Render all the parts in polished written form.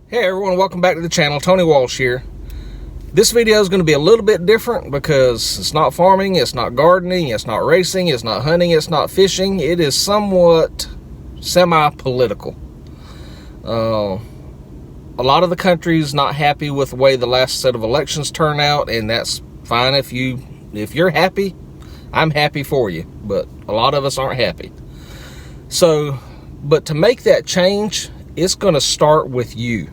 Hey everyone, welcome back to the channel. Tony Walsh here. This video is going to be a little bit different because it's not farming, it's not gardening, it's not racing, it's not hunting, it's not fishing. It is somewhat semi-political. A lot of the country's not happy with the way the last set of elections turn out, and that's fine. If you're happy, I'm happy for you, but a lot of us aren't happy. So, but to make that change, it's going to start with you.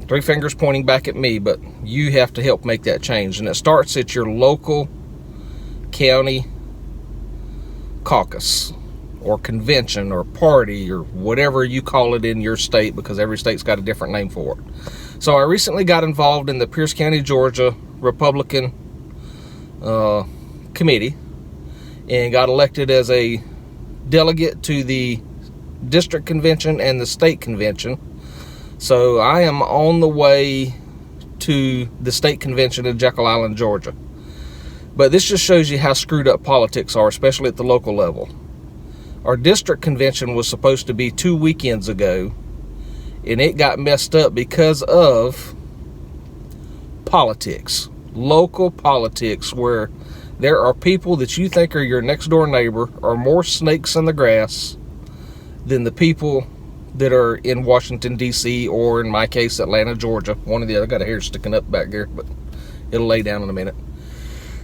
Three fingers pointing back at me, but you have to help make that change. And it starts at your local county caucus or convention or party or whatever you call it in your state, because every state's got a different name for it. So I recently got involved in the Pierce County, Georgia Republican committee and got elected as a delegate to the district convention and the state convention. So I am on the way to the state convention in Jekyll Island, Georgia. But this just shows you how screwed up politics are, especially at the local level. Our district convention was supposed to be 2 weekends ago, and it got messed up because of politics. Local politics, where there are people that you think are your next door neighbor are more snakes in the grass than the people that are in Washington D.C. or in my case Atlanta, Georgia. One or the other. I got a hair sticking up back here, but it'll lay down in a minute.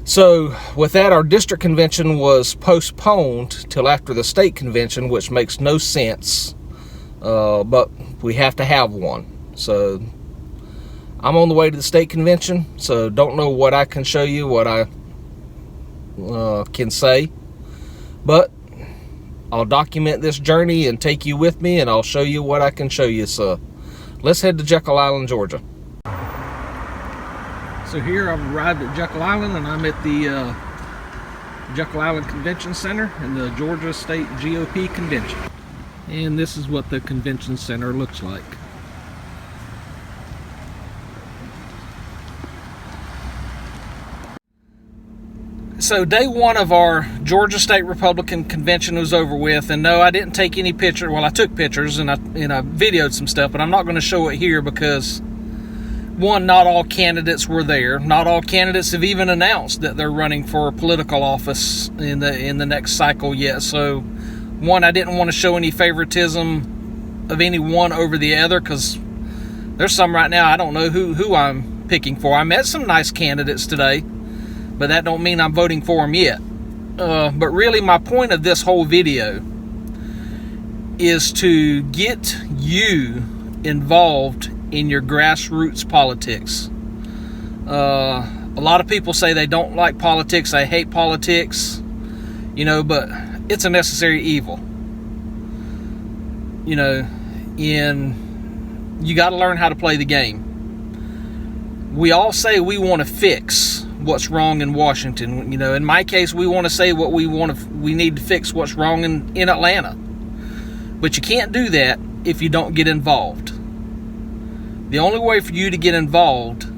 So with that, our district convention was postponed till after the state convention, which makes no sense, but we have to have one. So I'm on the way to the state convention, so don't know what I can show you, what I can say, but I'll document this journey and take you with me, and I'll show you what I can show you. So let's head to Jekyll Island, Georgia. So here I've arrived at Jekyll Island, and I'm at the Jekyll Island Convention Center in the Georgia State GOP Convention. And this is what the convention center looks like. So day one of our Georgia State Republican Convention was over with, and no, I didn't take any pictures. Well, I took pictures and I videoed some stuff, but I'm not going to show it here because, one, not all candidates were there. Not all candidates have even announced that they're running for political office in the next cycle yet. So, one, I didn't want to show any favoritism of any one over the other, because there's some right now I don't know who I'm picking for. I met some nice candidates today, but that don't mean I'm voting for them yet. But really, my point of this whole video is to get you involved in your grassroots politics. A lot of people say they don't like politics, they hate politics, but it's a necessary evil. You got to learn how to play the game. We all say we want to fix what's wrong in Washington. In my case, we want to say what we need to fix what's wrong in Atlanta. But you can't do that if you don't get involved. The only way for you to get involved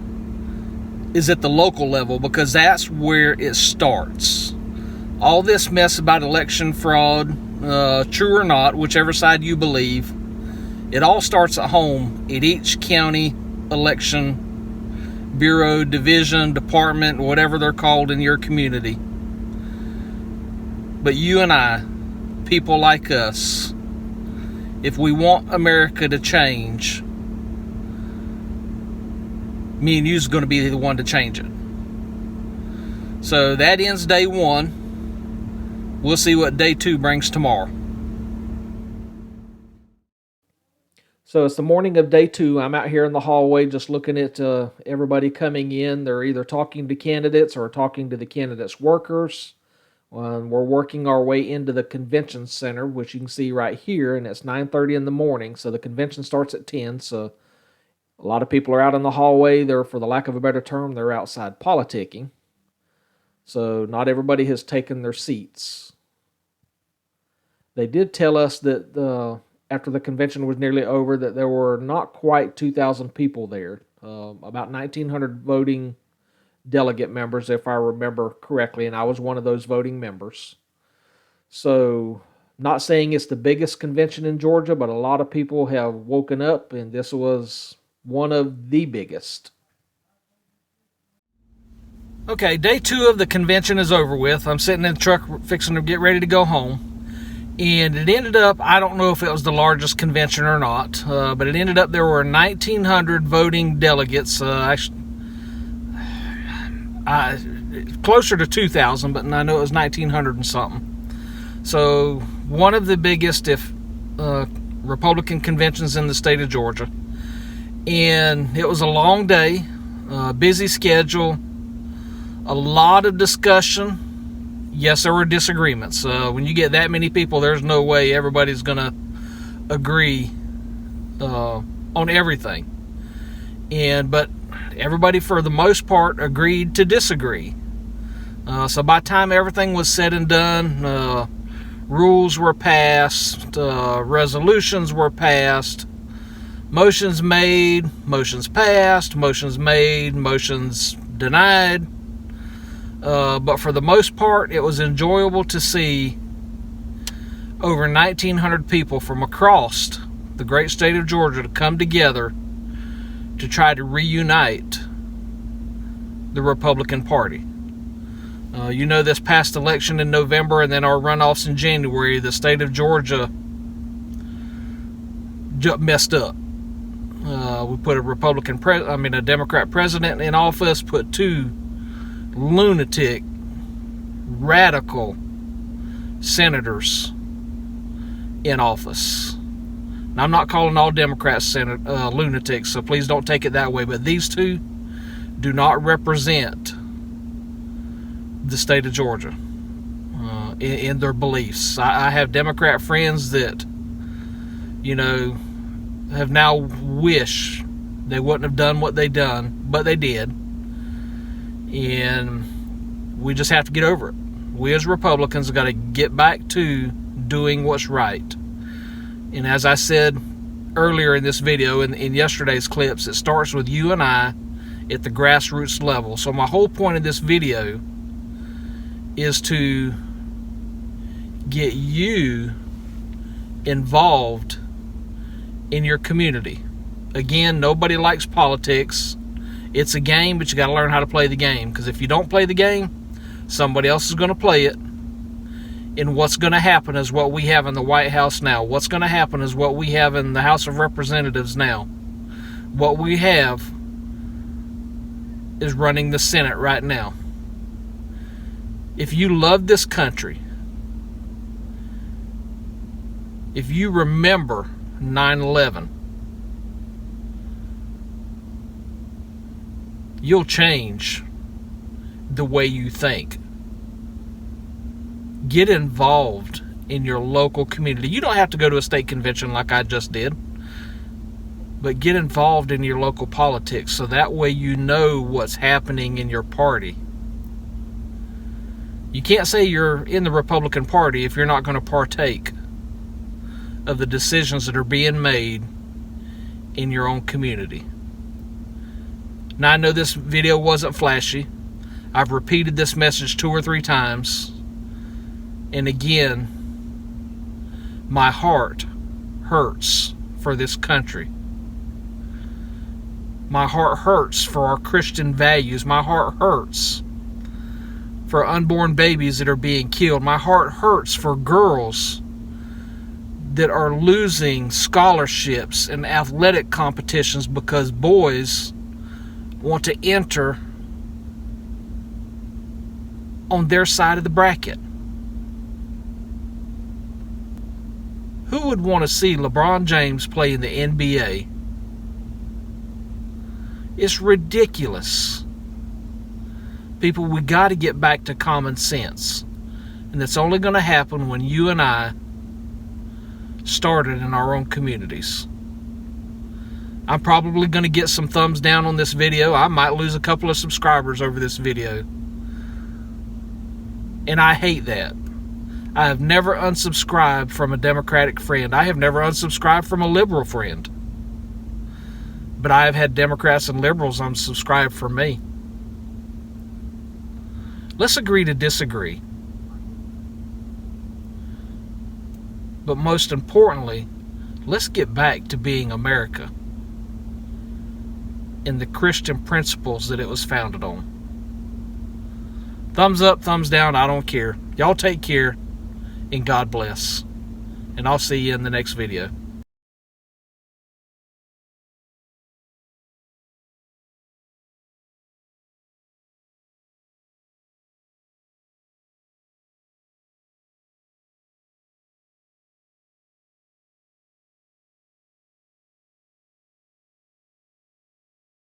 is at the local level, because that's where it starts. All this mess about election fraud, true or not, whichever side you believe, it all starts at home at each county election bureau, division, department, whatever they're called in your community. But you and I, people like us, if we want America to change, me and you's going to be the one to change it. So that ends day one. We'll see what day two brings tomorrow. So it's the morning of day two. I'm out here in the hallway just looking at everybody coming in. They're either talking to candidates or talking to the candidates' workers. We're working our way into the convention center, which you can see right here, and it's 9:30 in the morning. So the convention starts at 10. So a lot of people are out in the hallway. They're, for the lack of a better term, they're outside politicking. So not everybody has taken their seats. They did tell us that after the convention was nearly over, that there were not quite 2,000 people there. About 1,900 voting delegate members, if I remember correctly, and I was one of those voting members. So Not saying it's the biggest convention in Georgia, but a lot of people have woken up, and this was one of the biggest. Okay, day 2 of the convention is over with. I'm sitting in the truck fixing to get ready to go home. And it ended up, I don't know if it was the largest convention or not, but it ended up there were 1,900 voting delegates. Actually, closer to 2,000, but I know it was 1,900 and something. So one of the biggest, if Republican conventions in the state of Georgia. And it was a long day, busy schedule, a lot of discussion. Yes, there were disagreements. When you get that many people, there's no way everybody's going to agree on everything. But everybody, for the most part, agreed to disagree. So by the time everything was said and done, rules were passed, resolutions were passed, motions made, motions passed, motions made, motions denied. But for the most part, it was enjoyable to see over 1,900 people from across the great state of Georgia to come together to try to reunite the Republican Party. This past election in November and then our runoffs in January, the state of Georgia messed up. We put a Democrat president in office, put 2 lunatic, radical senators in office. Now, I'm not calling all Democrats lunatics, so please don't take it that way, but these 2 do not represent the state of Georgia in their beliefs. I have Democrat friends that, have now wished they wouldn't have done what they done, but they did. And we just have to get over it. We as Republicans have got to get back to doing what's right. And as I said earlier in this video, in yesterday's clips, it starts with you and I at the grassroots level. So my whole point of this video is to get you involved in your community. Again, nobody likes politics. It's a game, but you got to learn how to play the game. Because if you don't play the game, somebody else is going to play it. And what's going to happen is what we have in the White House now. What's going to happen is what we have in the House of Representatives now. What we have is running the Senate right now. If you love this country, if you remember 9/11, you'll change the way you think. Get involved in your local community. You don't have to go to a state convention like I just did, but get involved in your local politics so that way you know what's happening in your party. You can't say you're in the Republican Party if you're not going to partake of the decisions that are being made in your own community. Now, I know this video wasn't flashy. I've repeated this message 2 or 3 times. And again, my heart hurts for this country. My heart hurts for our Christian values. My heart hurts for unborn babies that are being killed. My heart hurts for girls that are losing scholarships and athletic competitions because boys want to enter on their side of the bracket. Who would want to see LeBron James play in the NBA? It's ridiculous. People, we got to get back to common sense. And that's only going to happen when you and I start it in our own communities. I'm probably going to get some thumbs down on this video. I might lose a couple of subscribers over this video. And I hate that. I have never unsubscribed from a Democratic friend. I have never unsubscribed from a liberal friend. But I have had Democrats and liberals unsubscribe from me. Let's agree to disagree. But most importantly, let's get back to being America and the Christian principles that it was founded on. Thumbs up, thumbs down, I don't care. Y'all take care, and God bless. And I'll see you in the next video.